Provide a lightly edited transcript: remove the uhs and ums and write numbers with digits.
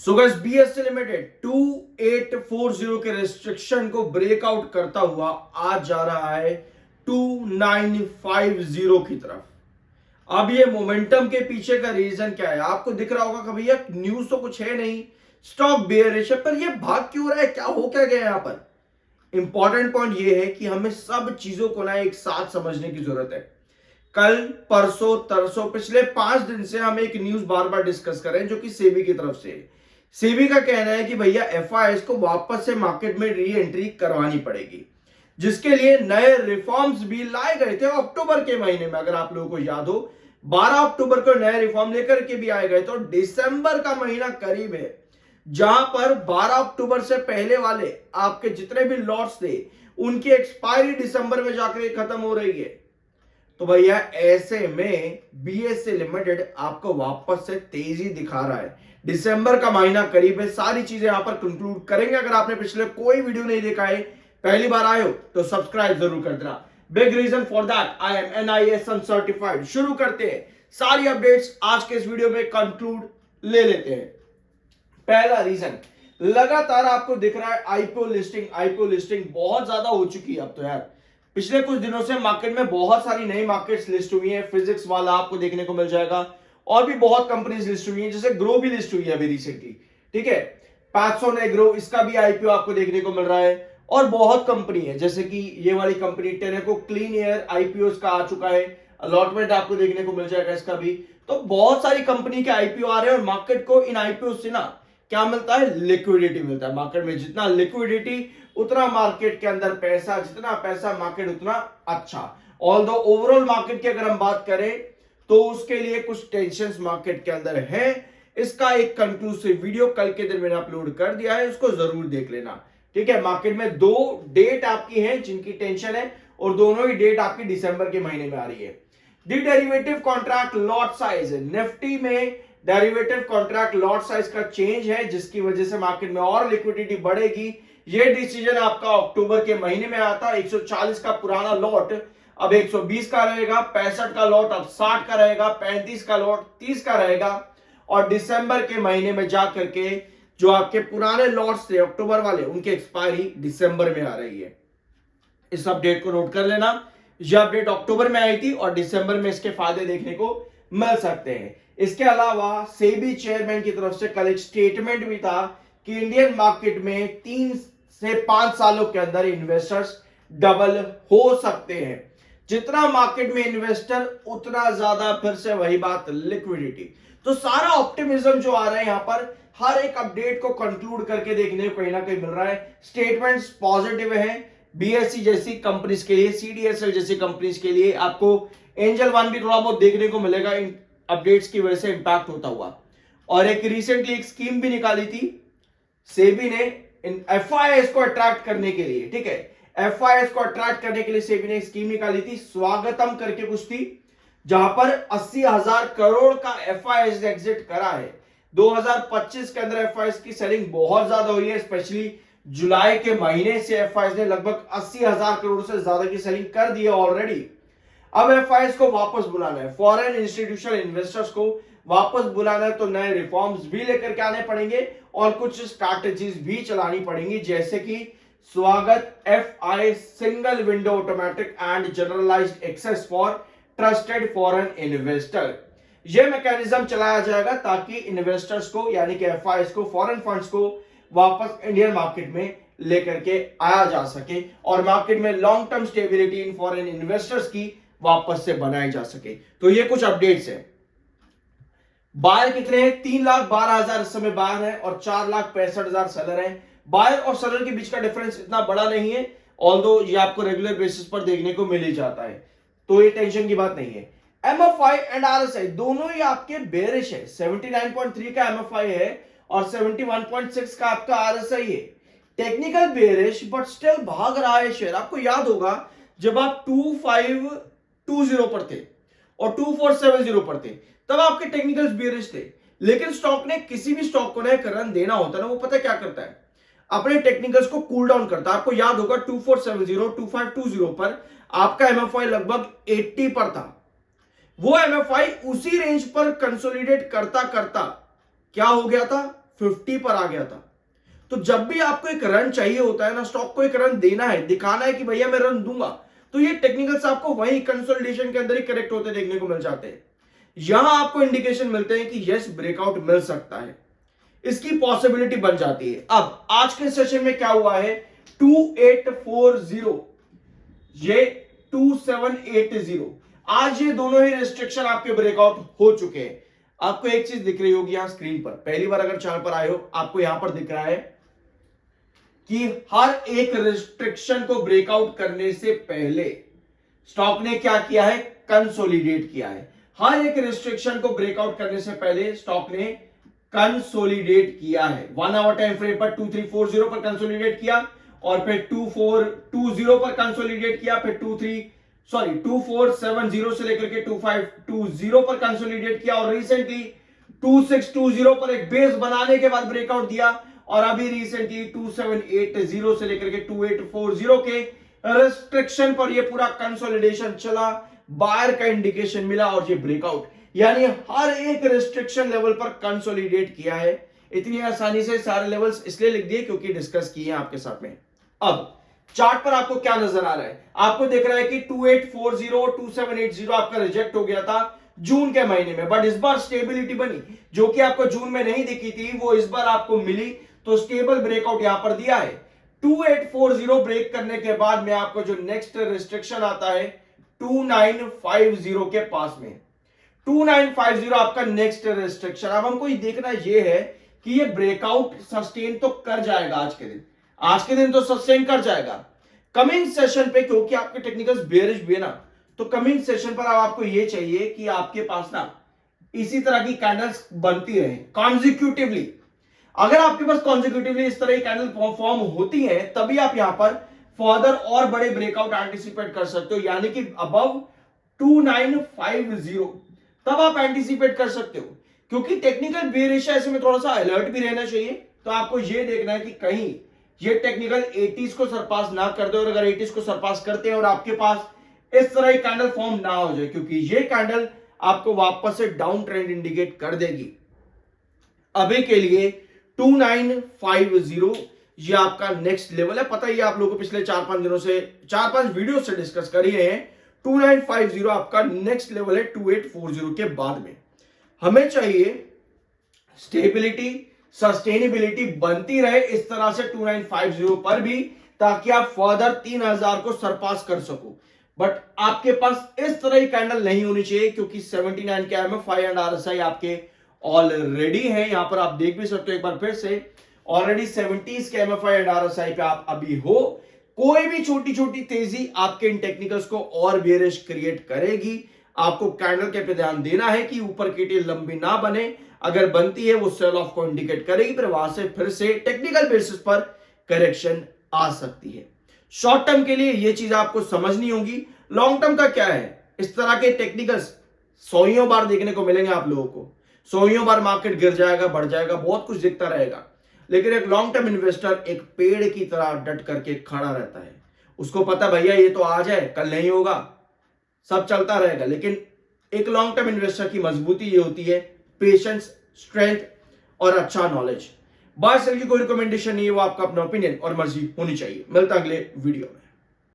So guys BSc limited 2840 के restriction को breakout करता हुआ आज जा रहा है 2950 की तरफ। अब ये मोमेंटम के पीछे का रीजन क्या है? आपको दिख रहा होगा कभी ये न्यूज तो कुछ है नहीं, स्टॉक बेयरिश है, पर ये भाग क्यों रहा है? क्या हो क्या गया यहां पर? इंपॉर्टेंट पॉइंट ये है कि हमें सब चीजों को ना एक साथ समझने की जरूरत है। कल परसों तरसों पिछले 5 दिन से हम एक न्यूज बार बार डिस्कस कर रहे हैं जो कि सेबी की तरफ से। सेबी का कहना है कि भैया एफआईएस को वापस से मार्केट में री एंट्री करवानी पड़ेगी, जिसके लिए नए रिफॉर्म्स भी लाए गए थे अक्टूबर के महीने में। अगर आप लोगों को याद हो 12 अक्टूबर को नए रिफॉर्म लेकर के भी आए गए, तो दिसंबर का महीना करीब है जहां पर 12 अक्टूबर से पहले वाले आपके जितने भी लॉट्स थे उनकी एक्सपायरी दिसंबर में जाकर खत्म हो रही है। तो भैया ऐसे में बीएससी लिमिटेड आपको वापस से तेजी दिखा रहा है। दिसंबर का महीना करीब है, सारी चीजें यहां पर कंक्लूड करेंगे। अगर आपने पिछले कोई वीडियो नहीं देखा है, पहली बार आए हो तो सब्सक्राइब जरूर कर देना। Big reason for that I am NISM certified. शुरू करते हैं, सारी अपडेट्स आज के इस वीडियो में कंक्लूड ले लेते हैं। पहला रीजन, लगातार आपको दिख रहा है आईपीओ लिस्टिंग बहुत ज्यादा हो चुकी है अब तो यार। पिछले कुछ दिनों से मार्केट में बहुत सारी नई मार्केट्स लिस्ट हुई हैं। फिजिक्स वाला आपको देखने को मिल जाएगा, और भी बहुत कंपनीज लिस्ट हुई हैं, जैसे ग्रो भी लिस्ट हुई है अभी रिसेंटली, ठीक है। 500 ने ग्रो, इसका भी आईपीओ आपको देखने को मिल रहा है। और बहुत कंपनी है जैसे कि ये वाली company Tenneco clean air IPO का आ चुका है, अलॉटमेंट आपको देखने को मिल जाएगा इसका भी। तो बहुत सारी कंपनी के आईपीओ आ रहे हैं, और मार्केट को इन आईपीओ से ना क्या मिलता है? लिक्विडिटी मिलता है। मार्केट में जितना लिक्विडिटी उतना मार्केट के अंदर पैसा, जितना पैसा मार्केट उतना अच्छा। ऑल्दो ओवरऑल मार्केट की अगर हम बात करें तो उसके लिए कुछ टेंशंस मार्केट के अंदर है। इसका एक कंक्लूसिव वीडियो कल के दिन मैंने अपलोड कर दिया है, उसको जरूर देख लेना, ठीक है। मार्केट में 2 डेट आपकी है जिनकी टेंशन है, और दोनों ही डेट आपकी दिसंबर के महीने में आ रही है। The derivative contract lot size, Nifty में डेरिवेटिव कॉन्ट्रैक्ट लॉट साइज का चेंज है, जिसकी वजह से मार्केट में और लिक्विडिटी बढ़ेगी। यह डिसीजन आपका अक्टूबर के महीने में आता है। 140 का पुराना लॉट अब 120 का रहेगा, 65 का लॉट अब 60 का रहेगा, 35 का लॉट 30 का रहेगा। और दिसंबर के महीने में जाकर के जो आपके पुराने लॉट्स थे अक्टूबर वाले, उनकी एक्सपायरी दिसंबर में आ रही है। इस अपडेट को नोट कर लेना। यह अपडेट अक्टूबर में आई थी और दिसंबर में इसके फायदे देखने को मिल सकते हैं। इसके अलावा सेबी चेयरमैन की तरफ से कल एक स्टेटमेंट भी था कि इंडियन मार्केट में 3 से 5 सालों के अंदर इन्वेस्टर्स डबल हो सकते हैं। जितना मार्केट में इन्वेस्टर उतना ज्यादा, फिर से वही बात, लिक्विडिटी। तो सारा ऑप्टिमिज्म जो आ रहा है यहां पर, हर एक अपडेट को कंक्लूड करके देखने को कहीं ना कहीं मिल रहा है। स्टेटमेंट्स पॉजिटिव है बीएससी जैसी कंपनीज के लिए, सीडीएसएल जैसी कंपनीज के लिए। आपको एंजल वन भी थोड़ा बहुत देखने को मिलेगा इन अपडेट्स की वजह से इंपैक्ट होता हुआ। और एक रिसेंटली एक स्कीम भी निकाली थी सेबी ने इन एफआईएस को अट्रैक्ट करने के लिए, ठीक है। एफआईएस को अट्रैक्ट करने के लिए सेबी ने एक स्कीम निकाली थी, स्वागतम करके कुछ थी, जहां पर 80,000 करोड़ का एफआईएस एग्जिट करा है। 2025 के अंदर एफआईएस की सेलिंग बहुत ज्यादा हुई है, स्पेशली जुलाई के महीने से एफआईएस ने लगभग 80,000 करोड़ से ज्यादा की सेलिंग कर दी है ऑलरेडी। अब एफआईएस को वापस बुलाना है, फॉरेन इंस्टीट्यूशनल इन्वेस्टर्स को वापस बुलाना है, तो नए रिफॉर्म्स भी लेकर के आने पड़ेंगे और कुछ स्ट्रैटेजीज भी चलानी पड़ेंगी, जैसे कि स्वागत FI single window automatic and generalized access for trusted foreign investor. यह मैकेनिज्म चलाया जाएगा ताकि इन्वेस्टर्स को, यानी कि एफआईएस को, फॉरेन फंड्स को वापस इंडियन मार्केट में लेकर के आया जा सके, और मार्केट में long term stability in foreign investors की वापस से बनाई जा सके। तो ये कुछ अपडेट्स है। बायर कितने हैं? 3,12,000 इस समय बायर है और 4,65,000 सेलर है। बायर और सेलर के बीच का डिफरेंस इतना बड़ा नहीं है, ऑल्दो ये आपको रेगुलर बेसिस पर देखने को मिल ही जाता है, तो ये टेंशन की बात नहीं है। एमएफआई एंड आरएसआई दोनों ही आपके बेरिश है। 79.3 का एमएफआई है और 71.6 का आपका आरएसआई है। टेक्निकल बेरिश बट स्टिल भाग रहा है शेयर। आपको याद होगा जब आप 2520 पर थे और 2470 पर थे, तब आपके टेक्निकल्स बेरिश थे, लेकिन स्टॉक ने, किसी भी स्टॉक को एक रन देना होता है ना, वो पता क्या करता है? अपने टेक्निकल्स को कूल डाउन करता है। आपको याद होगा 2470 2520 पर आपका एमएफआई लगभग 80 पर था। वो एमएफआई उसी रेंज पर कंसोलिडेट करता करता क्या हो गया था? 50 पर आ गया था। तो जब भी आपको एक रन चाहिए होता है ना, स्टॉक को एक रन देना है, दिखाना है कि भैया मैं रन दूंगा, तो ये टेक्निकल्स आपको वही कंसोलिडेशन के अंदर ही करेक्ट होते देखने को मिल जाते हैं। यहां आपको इंडिकेशन मिलते हैं कि यस ब्रेकआउट मिल सकता है, इसकी पॉसिबिलिटी बन जाती है। अब आज के सेशन में क्या हुआ है, 2840, ये 2780, आज ये दोनों ही रिस्ट्रिक्शन आपके ब्रेकआउट हो चुके हैं। आपको एक चीज दिख रही होगी यहां स्क्रीन पर, पहली बार अगर चैनल पर आए हो, आपको यहां पर दिख रहा है कि हर एक रिस्ट्रिक्शन को ब्रेकआउट करने से पहले स्टॉक ने क्या किया है, कंसोलिडेट किया है। हर एक रिस्ट्रिक्शन को ब्रेकआउट करने से पहले स्टॉक ने कंसोलिडेट किया है। 1 आवर टाइम फ्रेम पर 2340 पर कंसोलिडेट किया, और फिर 2420 पर कंसोलिडेट किया, फिर 2470 से लेकर के 2520 पर कंसोलिडेट किया, और रिसेंटली 2620 पर एक बेस बनाने के बाद ब्रेकआउट दिया, और अभी रिसेंटली 2780 से लेकर के 2840 के रेस्ट्रिक्शन पर ये पूरा कंसोलिडेशन चला, बायर का इंडिकेशन मिला और ये ब्रेकआउट, यानी हर एक रेस्ट्रिक्शन लेवल पर कंसोलिडेट किया है। इतनी आसानी से सारे लेवल्स इसलिए लिख दिए क्योंकि डिस्कस किए हैं आपके साथ में। अब चार्ट पर आपको क्या नजर आ रहा है, आपको देख रहा है कि 2840 और 2780 आपका रिजेक्ट हो गया था जून के महीने में, बट इस बार स्टेबिलिटी बनी, जो कि आपको जून में नहीं दिखी थी, वो इस बार आपको मिली, तो स्टेबल ब्रेकआउट यहां पर दिया है। 2840 ब्रेक करने के बाद में आपको जो नेक्स्ट रिस्ट्रिक्शन आता है 2950 के पास में, 2950 आपका नेक्स्ट रिस्ट्रिक्शन। अब हमको ये देखना ये है कि ये ब्रेकआउट सस्टेन तो कर जाएगा आज के दिन तो सस्टेन कर जाएगा। कमिंग सेशन पे क्योंकि आपके टेक्निकल्स बेयरिश भी है ना, तो कमिंग सेशन पर अब आपको ये चाहिए कि आपके पास ना इसी तरह की कैंडल्स बनती रहे कॉन्जिक्यूटिवली। अगर आपके पास कॉन्जिक्यूटिवली इस तरह की कैंडल फॉर्म होती है, तभी आप यहां पर फर्दर और बड़े ब्रेकआउट एंटिसिपेट कर सकते हो, यानी कि अबव 2950 तब आप एंटिसिपेट कर सकते हो। क्योंकि टेक्निकल बेयरिश ऐसे में थोड़ा सा अलर्ट भी रहना चाहिए, तो आपको यह देखना है कि कहीं ये टेक्निकल 80s को सरपास ना कर दे, और अगर 80s को सरपास करते हैं और आपके पास इस तरह की कैंडल फॉर्म ना हो जाए, क्योंकि ये कैंडल आपको वापस से डाउन ट्रेंड इंडिकेट कर देगी। अभी के लिए 2950 ये आपका नेक्स्ट लेवल है, पता ही आप लोगों को पिछले 4-5 दिनों से 4-5 वीडियो से डिस्कस कर ही रहे हैं। 2950 आपका नेक्स्ट लेवल है 2840 के बाद में। हमें चाहिए स्टेबिलिटी, सस्टेनेबिलिटी बनती रहे इस तरह से 2950 पर भी, ताकि आप फर्दर 3000 को सरपास कर सको। बट आपके पास इस तरह की कैंडल नहीं होनी चाहिए, क्योंकि 79 के MFI एंड RSI आपके ऑलरेडी है। यहां पर आप देख भी सकते हो एक बार फिर से, ऑलरेडी 70s के MFI एंड RSI पे आप अभी हो। कोई भी छोटी छोटी तेजी आपके इन टेक्निकल्स को और बेरिश क्रिएट करेगी। आपको कैंडल के पे ध्यान देना है कि ऊपर की टेल लंबी ना बने, अगर बनती है वो सेल ऑफ को इंडिकेट करेगी, फिर वहां से फिर से टेक्निकल बेसिस पर करेक्शन आ सकती है। शॉर्ट टर्म के लिए ये चीज आपको समझनी होगी। लॉन्ग टर्म का क्या है, इस तरह के टेक्निकल्स सौयों बार देखने को मिलेंगे आप लोगों को, सौयों बार मार्केट गिर जाएगा, बढ़ जाएगा, बहुत कुछ दिखता रहेगा। लेकिन एक लॉन्ग टर्म इन्वेस्टर एक पेड़ की तरह डट करके खड़ा रहता है। उसको पता भैया ये तो आज है, कल नहीं होगा, सब चलता रहेगा। लेकिन एक लॉन्ग टर्म इन्वेस्टर की मजबूती ये होती है पेशेंस, स्ट्रेंथ और अच्छा नॉलेज। बाय सेल की कोई रिकमेंडेशन नहीं है, वो आपका अपना ओपिनियन और मर्जी होनी चाहिए। मिलता अगले वीडियो में।